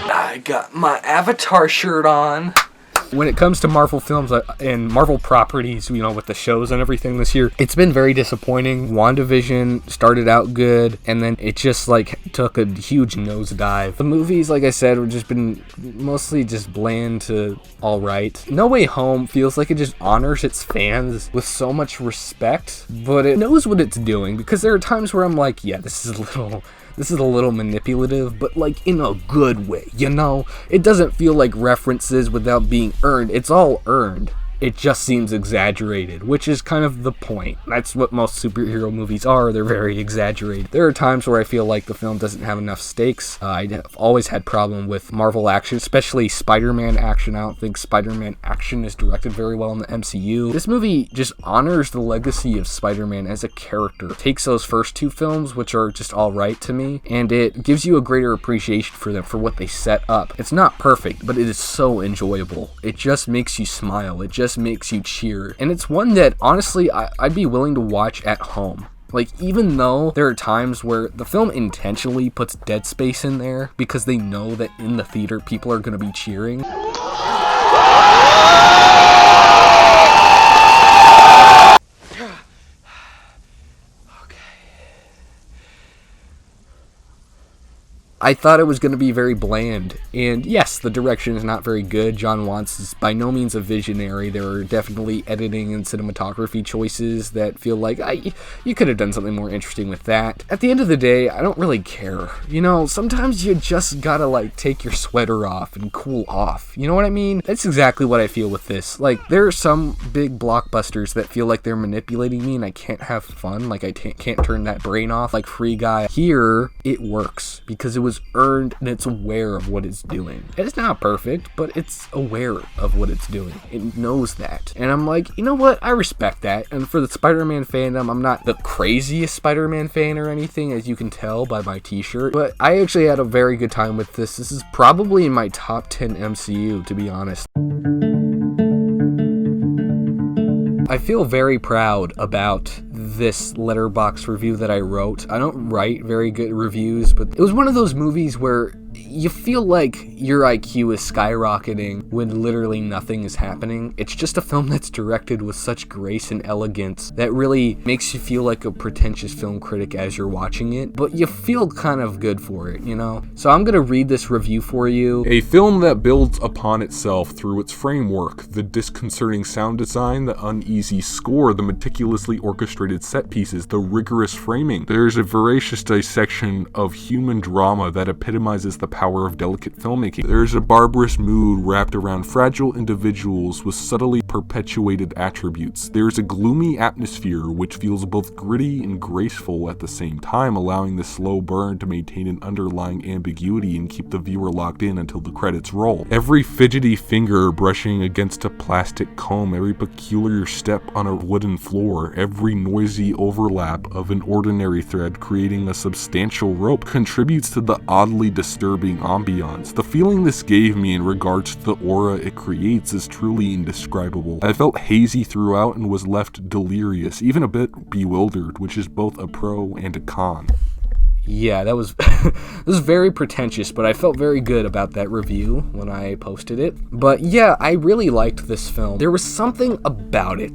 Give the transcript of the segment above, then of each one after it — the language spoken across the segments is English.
I got my Avatar shirt on. When it comes to Marvel films and Marvel properties, with the shows and everything this year, it's been very disappointing. WandaVision started out good, and then it just, took a huge nosedive. The movies, like I said, have just been mostly just bland to alright. No Way Home feels like it just honors its fans with so much respect, but it knows what it's doing, because there are times where I'm like, yeah, this is a little manipulative, but in a good way, It doesn't feel like references without being earned. It's all earned. It just seems exaggerated, which is kind of the point. That's what most superhero movies are. They're very exaggerated. There are times where I feel like the film doesn't have enough stakes. I've always had problem with Marvel action, especially Spider-Man action. I don't think Spider-Man action is directed very well in the MCU. This movie just honors the legacy of Spider-Man as a character. It takes those first two films, which are just alright to me, and it gives you a greater appreciation for them, for what they set up. It's not perfect, but it is so enjoyable. It just makes you smile. It just makes you cheer, and it's one that honestly I'd be willing to watch at home. Even though there are times where the film intentionally puts dead space in there because they know that in the theater people are going to be cheering. I thought it was going to be very bland, and yes, the direction is not very good. Jon Watts is by no means a visionary. There are definitely editing and cinematography choices that feel like you could have done something more interesting with that. At the end of the day, I don't really care. Sometimes you just gotta take your sweater off and cool off. You know what I mean? That's exactly what I feel with this. There are some big blockbusters that feel like they're manipulating me and I can't have fun. I can't turn that brain off, like Free Guy. Here, it works because it was earned and it's aware of what it's doing. It's not perfect, but it's aware of what it's doing. It knows that. And I'm like, you know what? I respect that. And for the Spider-Man fandom, I'm not the craziest Spider-Man fan or anything, as you can tell by my t-shirt, but I actually had a very good time with this. This is probably in my top 10 MCU, to be honest. I feel very proud about this Letterboxd review that I wrote. I don't write very good reviews, but it was one of those movies where you feel like your IQ is skyrocketing when literally nothing is happening. It's just a film that's directed with such grace and elegance that really makes you feel like a pretentious film critic as you're watching it, but you feel kind of good for it, So I'm gonna read this review for you. A film that builds upon itself through its framework, the disconcerting sound design, the uneasy score, the meticulously orchestrated set pieces, the rigorous framing. There's a voracious dissection of human drama that epitomizes the power of delicate filmmaking. There's a barbarous mood wrapped around fragile individuals with subtly perpetuated attributes. There's a gloomy atmosphere which feels both gritty and graceful at the same time, allowing the slow burn to maintain an underlying ambiguity and keep the viewer locked in until the credits roll. Every fidgety finger brushing against a plastic comb, every peculiar step on a wooden floor, every noisy overlap of an ordinary thread creating a substantial rope contributes to the oddly disturbing ambiance. The feeling this gave me in regards to the aura it creates is truly indescribable. I felt hazy throughout and was left delirious, even a bit bewildered, which is both a pro and a con. Yeah, that was this was very pretentious, but I felt very good about that review when I posted it. But yeah, I really liked this film. There was something about it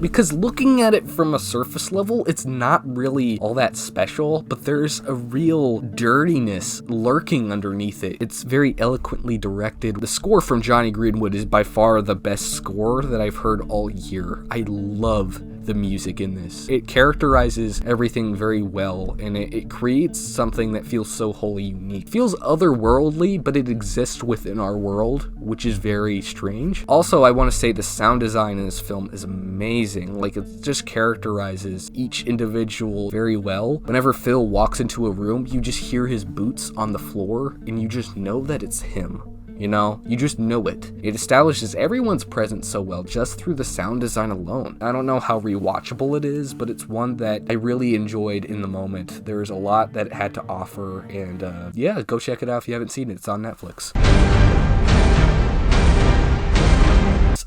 because looking at it from a surface level, it's not really all that special, but there's a real dirtiness lurking underneath it. It's very eloquently directed. The score from Johnny Greenwood is by far the best score that I've heard all year. I love the music in this. It characterizes everything very well, and it creates something that feels so wholly unique. It feels otherworldly, but it exists within our world, which is very strange. Also, I want to say the sound design in this film is amazing. Like, it just characterizes each individual very well. Whenever Phil walks into a room, you just hear his boots on the floor, and you just know that it's him. You know, you just know it. It establishes everyone's presence so well just through the sound design alone. I don't know how rewatchable it is, but it's one that I really enjoyed in the moment. There's a lot that it had to offer, and yeah, go check it out if you haven't seen it. It's on Netflix.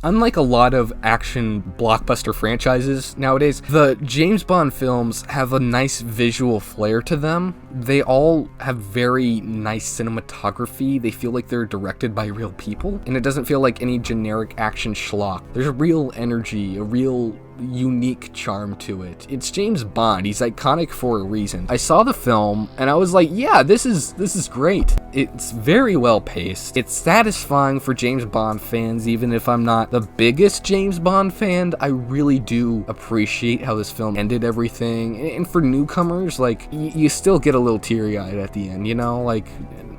Unlike a lot of action blockbuster franchises nowadays, the James Bond films have a nice visual flair to them. They all have very nice cinematography. They feel like they're directed by real people, and it doesn't feel like any generic action schlock. There's a real energy, a real unique charm to it. It's James Bond. He's iconic for a reason. I saw the film and I was like, yeah, this is great. It's very well paced. It's satisfying for James Bond fans, even if I'm not the biggest James Bond fan. I really do appreciate how this film ended everything. And for newcomers, like, you still get a little teary-eyed at the end, you know? Like,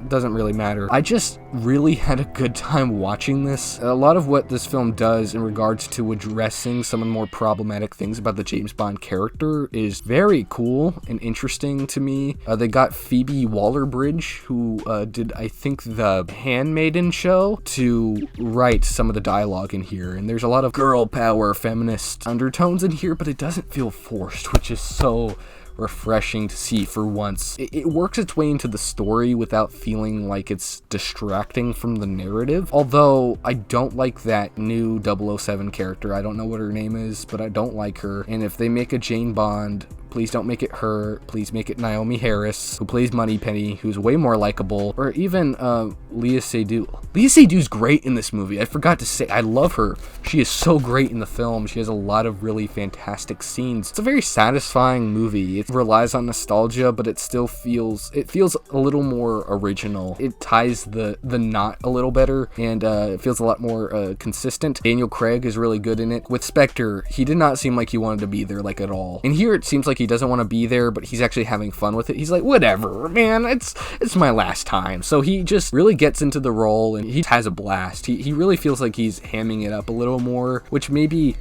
doesn't really matter. I just really had a good time watching this. A lot of what this film does in regards to addressing some of the more problematic things about the James Bond character is very cool and interesting to me. They got Phoebe Waller-Bridge, who did, I think, the Handmaiden show, to write some of the dialogue in here. And there's a lot of girl power, feminist undertones in here, but it doesn't feel forced, which is so refreshing to see for once. It works its way into the story without feeling like it's distracting from the narrative. Although I don't like that new 007 character. I don't know what her name is, but I don't like her. And if they make a Jane Bond, please don't make it her. Please make it Naomi Harris, who plays Moneypenny, who's way more likable. Or even Léa Seydoux. Léa Seydoux great in this movie. I forgot to say, I love her. She is so great in the film. She has a lot of really fantastic scenes. It's a very satisfying movie. It relies on nostalgia, but it still feels a little more original. It ties the knot a little better, and it feels a lot more consistent. Daniel Craig is really good in it. With Spectre, he did not seem like he wanted to be there, like, at all. And here it seems like he doesn't want to be there, but he's actually having fun with it. He's like, whatever, man, it's my last time. So he just really gets into the role and he has a blast. He really feels like he's hamming it up a little more, which maybe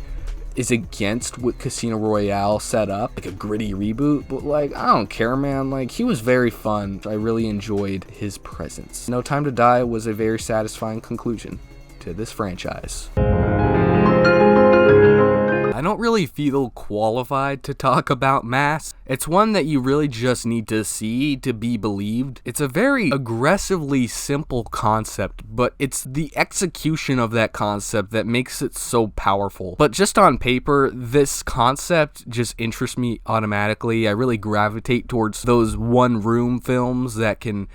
is against what Casino Royale set up, like a gritty reboot, but like, I don't care, man. Like, he was very fun. I really enjoyed his presence. No Time to Die was a very satisfying conclusion to this franchise. I don't really feel qualified to talk about Mask. It's one that you really just need to see to be believed. It's a very aggressively simple concept, but it's the execution of that concept that makes it so powerful. But just on paper, this concept just interests me automatically. I really gravitate towards those one-room films that can,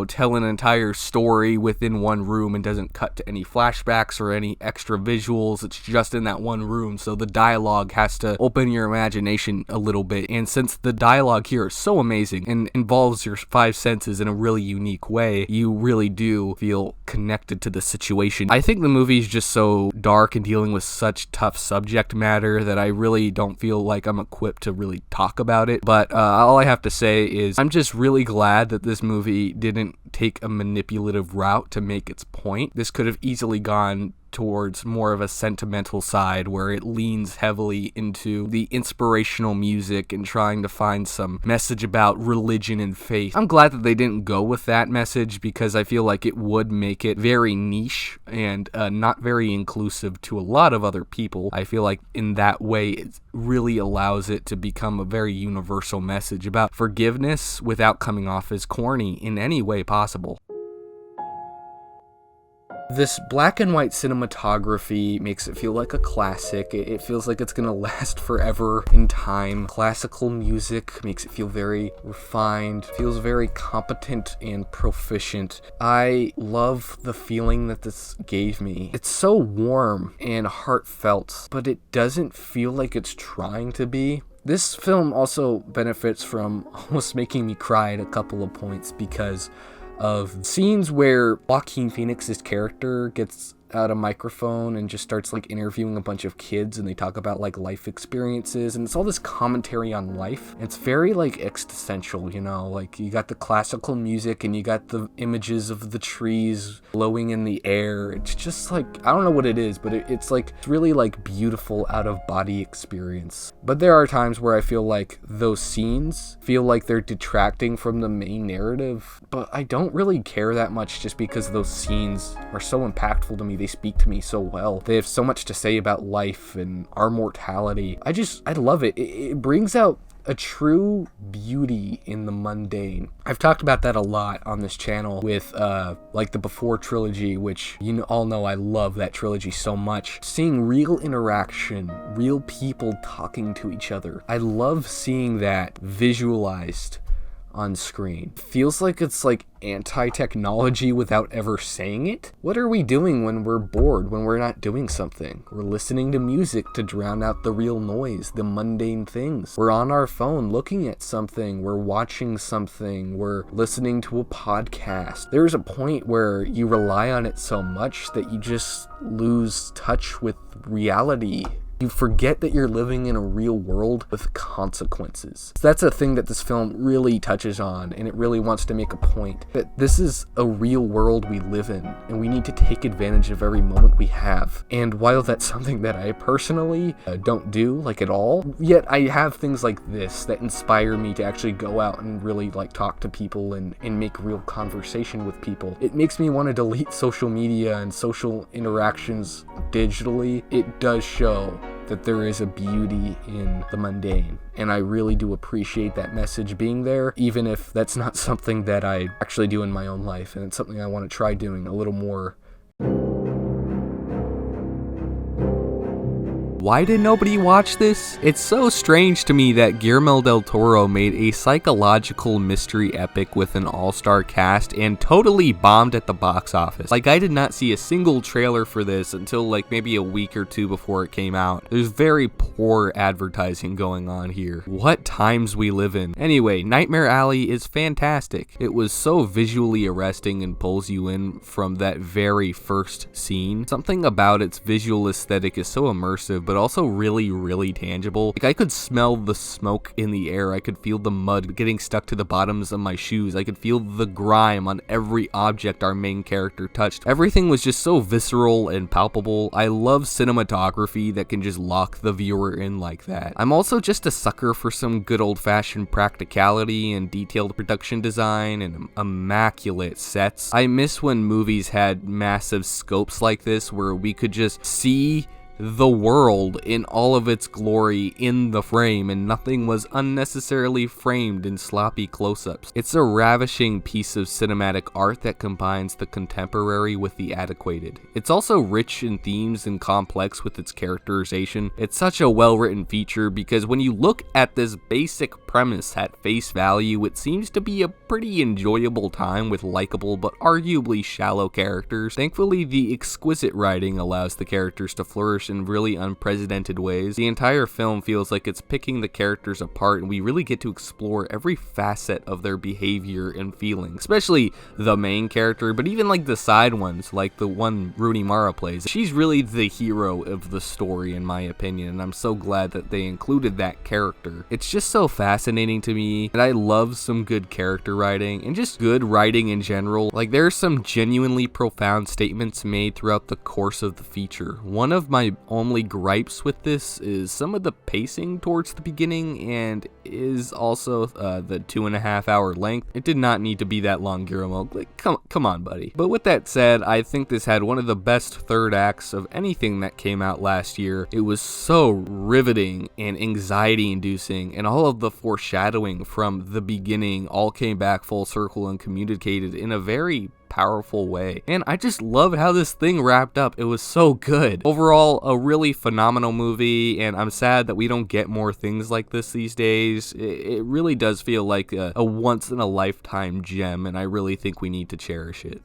tell an entire story within one room and doesn't cut to any flashbacks or any extra visuals. It's just in that one room, so the dialogue has to open your imagination a little bit. And since the dialogue here is so amazing and involves your five senses in a really unique way, you really do feel connected to the situation. I think the movie is just so dark and dealing with such tough subject matter that I really don't feel like I'm equipped to really talk about it. But all I have to say is I'm just really glad that this movie didn't take a manipulative route to make its point. This could have easily gone towards more of a sentimental side where it leans heavily into the inspirational music and trying to find some message about religion and faith. I'm glad that they didn't go with that message because I feel like it would make it very niche and not very inclusive to a lot of other people. I feel like in that way it really allows it to become a very universal message about forgiveness without coming off as corny in any way possible. This black and white cinematography makes it feel like a classic. It feels like it's gonna last forever in time. Classical music makes it feel very refined, feels very competent and proficient. I love the feeling that this gave me. It's so warm and heartfelt, but it doesn't feel like it's trying to be. This film also benefits from almost making me cry at a couple of points because of scenes where Joaquin Phoenix's character gets out a microphone and just starts like interviewing a bunch of kids, and they talk about like life experiences, and it's all this commentary on life. It's very like existential, like you got the classical music and you got the images of the trees blowing in the air. It's just like, I don't know what it is, but it's really like beautiful out of body experience. But there are times where I feel like those scenes feel like they're detracting from the main narrative, but I don't really care that much just because those scenes are so impactful to me. They speak to me so well. They have so much to say about life and our mortality. I love it. It brings out a true beauty in the mundane. I've talked about that a lot on this channel with like the Before trilogy, which you all know I love that trilogy so much. Seeing real interaction, real people talking to each other. I love seeing that visualized on screen. Feels like it's like anti-technology without ever saying it. What are we doing when we're bored, when we're not doing something? We're listening to music to drown out the real noise, the mundane things. We're on our phone looking at something, we're watching something, we're listening to a podcast. There's a point where you rely on it so much that you just lose touch with reality. You forget that you're living in a real world with consequences. That's a thing that this film really touches on, and it really wants to make a point that this is a real world we live in, and we need to take advantage of every moment we have. And while that's something that I personally don't do, like at all, yet I have things like this that inspire me to actually go out and really like talk to people and make real conversation with people. It makes me want to delete social media and social interactions digitally. It does show that there is a beauty in the mundane, and I really do appreciate that message being there, even if that's not something that I actually do in my own life, and it's something I want to try doing a little more. Why did nobody watch this? It's so strange to me that Guillermo del Toro made a psychological mystery epic with an all-star cast and totally bombed at the box office. Like, I did not see a single trailer for this until like maybe a week or two before it came out. There's very poor advertising going on here. What times we live in. Anyway, Nightmare Alley is fantastic. It was so visually arresting and pulls you in from that very first scene. Something about its visual aesthetic is so immersive, but also really tangible. Like, I could smell the smoke in the air. I could feel the mud getting stuck to the bottoms of my shoes. I could feel the grime on every object our main character touched. Everything was just so visceral and palpable. I love cinematography that can just lock the viewer in like that. I'm also just a sucker for some good old-fashioned practicality and detailed production design and immaculate sets. I miss when movies had massive scopes like this where we could just see the world in all of its glory in the frame, and nothing was unnecessarily framed in sloppy close-ups. It's a ravishing piece of cinematic art that combines the contemporary with the antiquated. It's also rich in themes and complex with its characterization. It's such a well-written feature because when you look at this basic premise at face value, it seems to be a pretty enjoyable time with likable but arguably shallow characters. Thankfully, the exquisite writing allows the characters to flourish in really unprecedented ways. The entire film feels like it's picking the characters apart, and we really get to explore every facet of their behavior and feelings, especially the main character, but even like the side ones, like the one Rooney Mara plays. She's really the hero of the story in my opinion, and I'm so glad that they included that character. It's just so fascinating to me, and I love some good character writing and just good writing in general. Like, there's some genuinely profound statements made throughout the course of the feature. One of my only gripes with this is some of the pacing towards the beginning, and is also the 2.5 hour length. It did not need to be that long, Guillermo. Like, come on, buddy. But with that said, I think this had one of the best third acts of anything that came out last year. It was so riveting and anxiety inducing, and all of the foreshadowing from the beginning all came back full circle and communicated in a very powerful way. And I just loved how this thing wrapped up. It was so good. Overall, a really phenomenal movie, and I'm sad that we don't get more things like this these days. It really does feel like a once in a lifetime gem, and I really think we need to cherish it.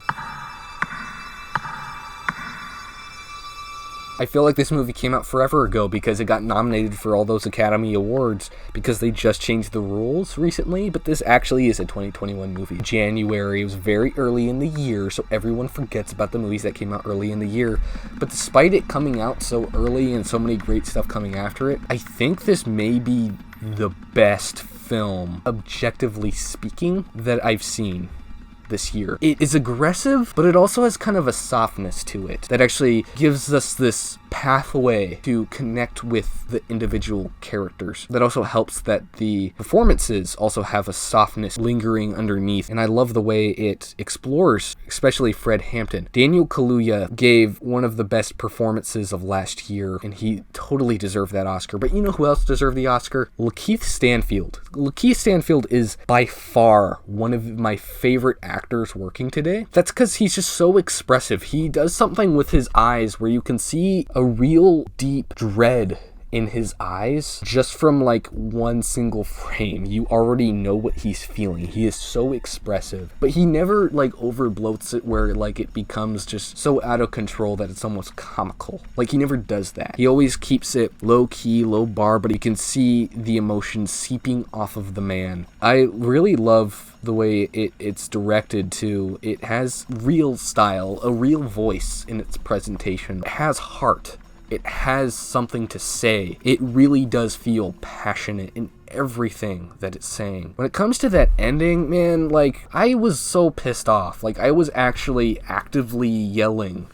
I feel like this movie came out forever ago because it got nominated for all those Academy Awards because they just changed the rules recently, but this actually is a 2021 movie. January, it was very early in the year, so everyone forgets about the movies that came out early in the year. But despite it coming out so early and so many great stuff coming after it, I think this may be the best film, objectively speaking, that I've seen this year. It is aggressive, but it also has kind of a softness to it that actually gives us this pathway to connect with the individual characters. That also helps that the performances also have a softness lingering underneath, and I love the way it explores, especially Fred Hampton. Daniel Kaluuya gave one of the best performances of last year, and he totally deserved that Oscar. But you know who else deserved the Oscar? Lakeith Stanfield. Lakeith Stanfield is by far one of my favorite actors working today. That's because he's just so expressive. He does something with his eyes where you can see a real deep dread in his eyes just from like one single frame. You already know what he's feeling. He is so expressive, but he never like overbloats it where like it becomes just so out of control that it's almost comical. Like he never does that. He always keeps it low key, low bar, but you can see the emotion seeping off of the man. I really love the way it's directed too. It has real style, a real voice in its presentation. It has heart. It has something to say. It really does feel passionate in everything that it's saying. When it comes to that ending, man, like, I was so pissed off. Like, I was actually actively yelling.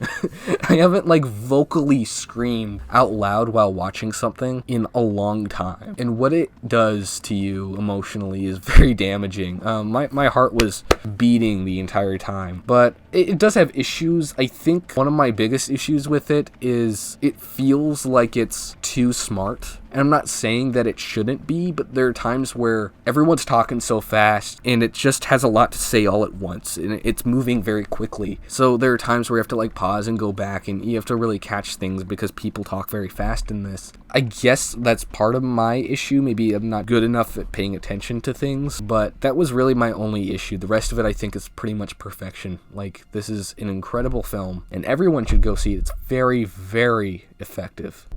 I haven't, like, vocally screamed out loud while watching something in a long time. And what it does to you emotionally is very damaging. My heart was beating the entire time. But it does have issues. I think one of my biggest issues with it is it feels like it's too smart. And I'm not saying that it shouldn't be, but there are times where everyone's talking so fast and it just has a lot to say all at once and it's moving very quickly. So there are times where you have to like pause and go back and you have to really catch things because people talk very fast in this. I guess that's part of my issue. Maybe I'm not good enough at paying attention to things, but that was really my only issue. The rest of it I think is pretty much perfection. Like, this is an incredible film and everyone should go see it. It's very, very effective.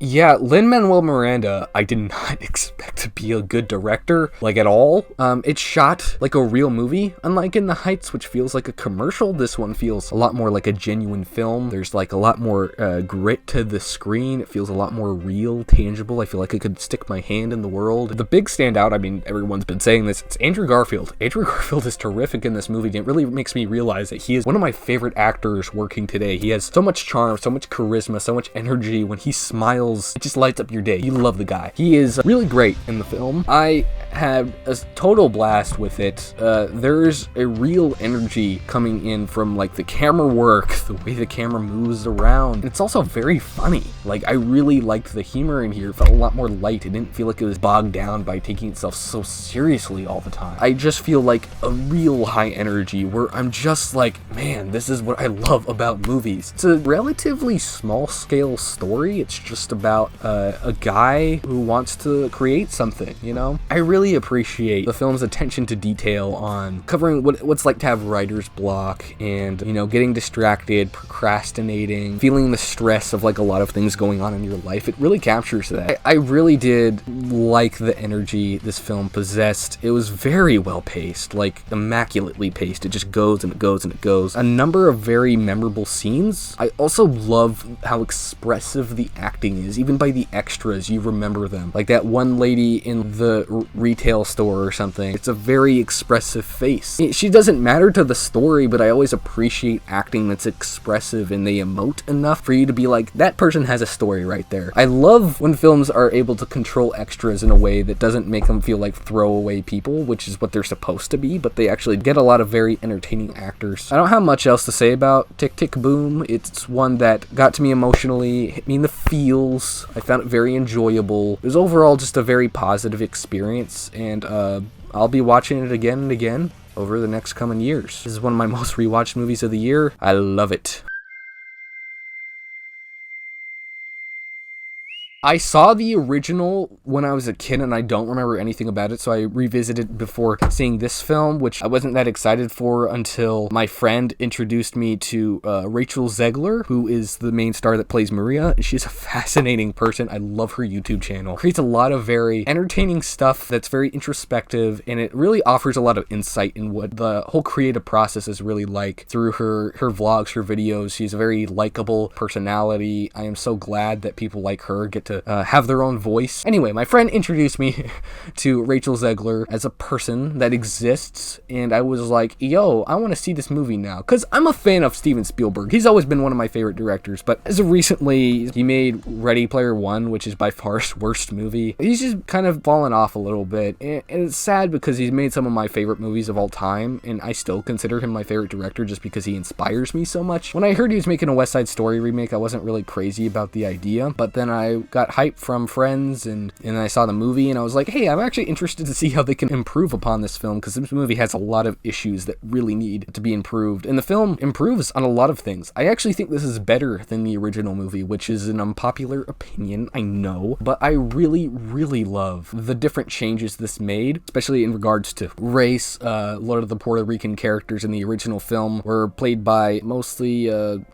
Yeah, Lin-Manuel Miranda, I did not expect to be a good director, like at all. It's shot like a real movie, unlike In the Heights, which feels like a commercial. This one feels a lot more like a genuine film. There's like a lot more grit to the screen. It feels a lot more real, tangible. I feel like I could stick my hand in the world. The big standout, I mean, everyone's been saying this, it's Andrew Garfield. Andrew Garfield is terrific in this movie, and it really makes me realize that he is one of my favorite actors working today. He has so much charm, so much charisma, so much energy. When he smiles, it just lights up your day. You love the guy. He is really great in the film. I had a total blast with it. There's a real energy coming in from like the camera work, the way the camera moves around. It's also very funny. Like, I really liked the humor in here. It felt a lot more light. It didn't feel like it was bogged down by taking itself so seriously all the time. I just feel like a real high energy where I'm just like, man, this is what I love about movies. It's a relatively small scale story. It's just about a guy who wants to create something, you know? I really appreciate the film's attention to detail on covering what's like to have writer's block and, you know, getting distracted, procrastinating, feeling the stress of like a lot of things going on in your life. It really captures that. I really did like the energy this film possessed. It was very well paced, like immaculately paced. It just goes and it goes and it goes. A number of very memorable scenes. I also love how expressive the acting is. Even by the extras, you remember them. Like that one lady in the retail store or something. It's a very expressive face. She doesn't matter to the story, but I always appreciate acting that's expressive and they emote enough for you to be like, that person has a story right there. I love when films are able to control extras in a way that doesn't make them feel like throwaway people, which is what they're supposed to be, but they actually get a lot of very entertaining actors. I don't have much else to say about Tick, Tick, Boom. It's one that got to me emotionally, hit me in the feels. I found it very enjoyable. It was overall just a very positive experience, and I'll be watching it again and again over the next coming years. This is one of my most rewatched movies of the year. I love it. I saw the original when I was a kid and I don't remember anything about it, so I revisited before seeing this film, which I wasn't that excited for until my friend introduced me to Rachel Zegler, who is the main star that plays Maria. She's a fascinating person. I love her YouTube channel. Creates a lot of very entertaining stuff that's very introspective, and it really offers a lot of insight in what the whole creative process is really like through her vlogs, her videos. She's a very likable personality. I am so glad that people like her get to to have their own voice. Anyway, my friend introduced me to Rachel Zegler as a person that exists, and I was like, yo, I want to see this movie now, because I'm a fan of Steven Spielberg. He's always been one of my favorite directors, but as of recently, he made Ready Player One, which is by far his worst movie. He's just kind of fallen off a little bit, and it's sad because he's made some of my favorite movies of all time, and I still consider him my favorite director just because he inspires me so much. When I heard he was making a West Side Story remake, I wasn't really crazy about the idea, but then I got hype from friends, and I saw the movie, and I was like, hey, I'm actually interested to see how they can improve upon this film, because this movie has a lot of issues that really need to be improved, and the film improves on a lot of things. I actually think this is better than the original movie, which is an unpopular opinion, I know, but I really, really love the different changes this made, especially in regards to race. A lot of the Puerto Rican characters in the original film were played by mostly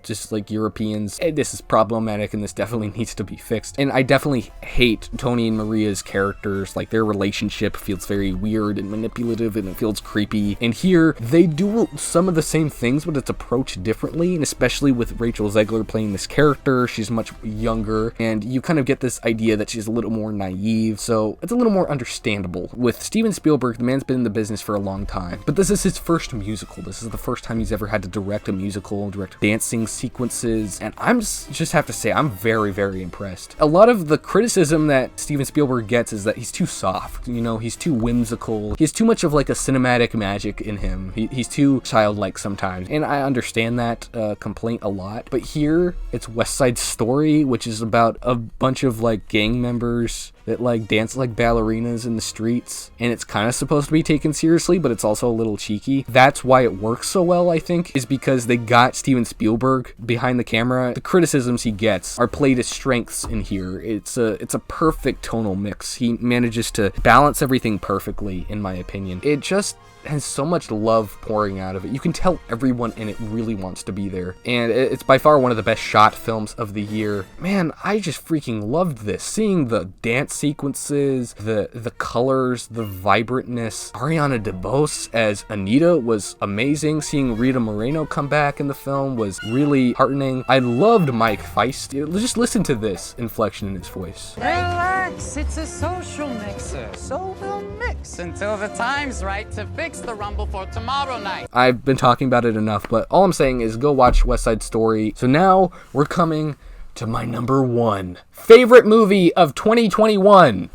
just like Europeans. And this is problematic, and this definitely needs to be fixed. And I definitely hate Tony and Maria's characters. Like, their relationship feels very weird and manipulative, and it feels creepy. And here, they do some of the same things, but it's approached differently, and especially with Rachel Zegler playing this character, she's much younger, and you kind of get this idea that she's a little more naive, so it's a little more understandable. With Steven Spielberg, the man's been in the business for a long time, but this is his first musical. This is the first time he's ever had to direct a musical, direct dancing sequences, and I'm just have to say, I'm very, very impressed. A lot of the criticism that Steven Spielberg gets is that he's too soft, you know, he's too whimsical, he has too much of like a cinematic magic in him, he's too childlike sometimes, and I understand that complaint a lot, but here, it's West Side Story, which is about a bunch of like gang members that like dance like ballerinas in the streets, and it's kind of supposed to be taken seriously, but it's also a little cheeky. That's why it works so well, I think, is because they got Steven Spielberg behind the camera. The criticisms he gets are played as strengths in here. It's a perfect tonal mix. He manages to balance everything perfectly, in my opinion. It just has so much love pouring out of it. You can tell everyone in it really wants to be there, and it's by far one of the best shot films of the year. Man, I just freaking loved this. Seeing the dance sequences, the colors, the vibrantness. Ariana DeBose as Anita was amazing. Seeing Rita Moreno come back in the film was really heartening. I loved Mike Feist. Just listen to this inflection in his voice. Relax, it's a social mixer, so we'll mix until the time's right to fix the Rumble for tomorrow night. I've been talking about it enough, but all I'm saying is go watch West Side Story. So now we're coming to my number one favorite movie of 2021.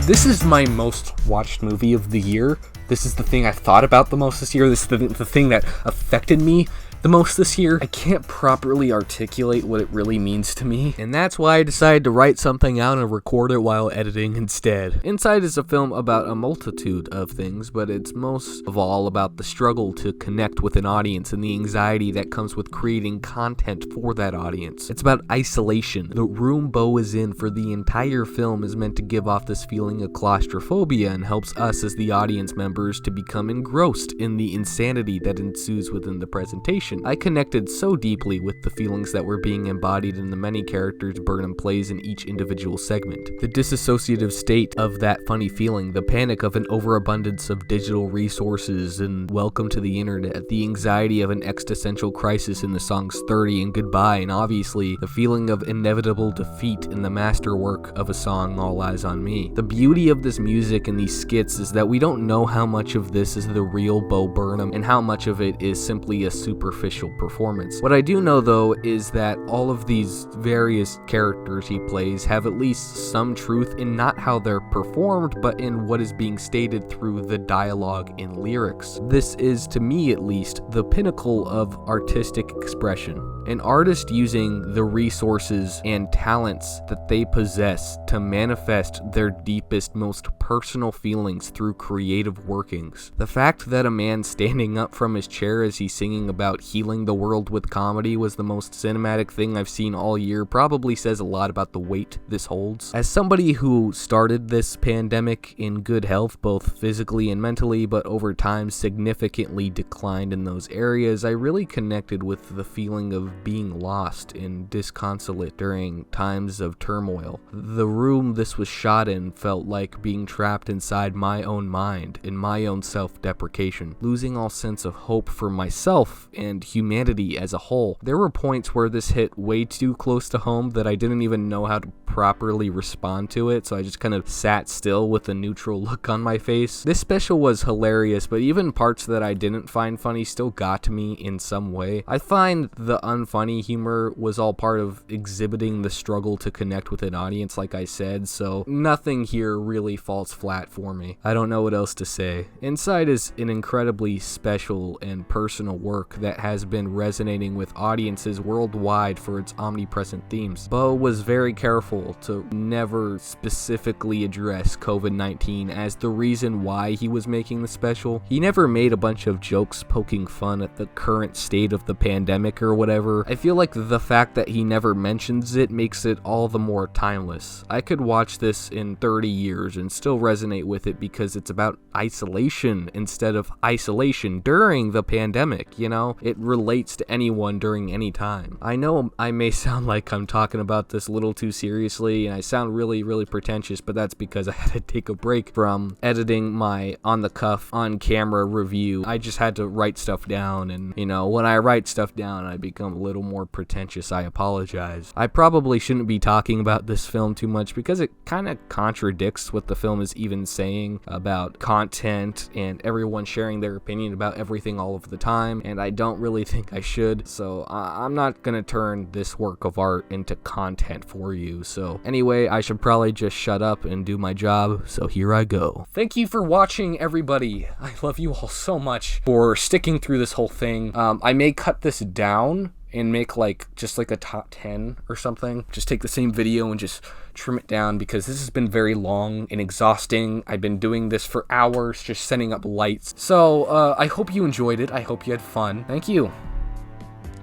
This is my most watched movie of the year. This is the thing I thought about the most this year. This is the thing that affected me the most this year. I can't properly articulate what it really means to me, and that's why I decided to write something out and record it while editing instead. Inside is a film about a multitude of things, but it's most of all about the struggle to connect with an audience and the anxiety that comes with creating content for that audience. It's about isolation. The room Bo is in for the entire film is meant to give off this feeling of claustrophobia and helps us as the audience members to become engrossed in the insanity that ensues within the presentation. I connected so deeply with the feelings that were being embodied in the many characters Burnham plays in each individual segment. The disassociative state of that funny feeling, the panic of an overabundance of digital resources and welcome to the internet, the anxiety of an existential crisis in the songs 30 and Goodbye, and obviously the feeling of inevitable defeat in the masterwork of a song All Eyes on Me. The beauty of this music and these skits is that we don't know how much of this is the real Bo Burnham and how much of it is simply a superficial performance. What I do know though is that all of these various characters he plays have at least some truth in not how they're performed, but in what is being stated through the dialogue in lyrics. This is, to me at least, the pinnacle of artistic expression. An artist using the resources and talents that they possess to manifest their deepest, most personal feelings through creative workings. The fact that a man standing up from his chair as he's singing about healing the world with comedy was the most cinematic thing I've seen all year probably says a lot about the weight this holds. As somebody who started this pandemic in good health, both physically and mentally, but over time significantly declined in those areas, I really connected with the feeling of being lost and disconsolate during times of turmoil. The room this was shot in felt like being trapped inside my own mind and my own self-deprecation, losing all sense of hope for myself and humanity as a whole. There were points where this hit way too close to home that I didn't even know how to properly respond to it, so I just kind of sat still with a neutral look on my face. This special was hilarious, but even parts that I didn't find funny still got to me in some way. I find the unfunny humor was all part of exhibiting the struggle to connect with an audience, like I said, so nothing here really falls flat for me. I don't know what else to say. Inside is an incredibly special and personal work that has been resonating with audiences worldwide for its omnipresent themes. Bo was very careful to never specifically address COVID-19 as the reason why he was making the special. He never made a bunch of jokes poking fun at the current state of the pandemic or whatever. I feel like the fact that he never mentions it makes it all the more timeless. I could watch this in 30 years and still resonate with it because it's about isolation instead of isolation during the pandemic, you know? It relates to anyone during any time. I know I may sound like I'm talking about this a little too seriously and I sound really pretentious, but that's because I had to take a break from editing my on-the-cuff, on-camera review. I just had to write stuff down, and you know, when I write stuff down I become a little more pretentious. I apologize. I probably shouldn't be talking about this film too much because it kind of contradicts what the film is even saying about content and everyone sharing their opinion about everything all of the time, and I don't really think I should, so I'm not gonna turn this work of art into content for you. So anyway, I should probably just shut up and do my job, so here I go. Thank you for watching, everybody. I love you all so much for sticking through this whole thing. I may cut this down and make just a top 10 or something. Just take the same video and just trim it down because this has been very long and exhausting. I've been doing this for hours, just setting up lights. So I hope you enjoyed it. I hope you had fun. Thank you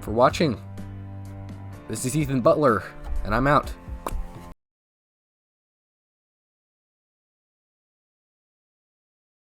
for watching. This is Ethan Butler, and I'm out.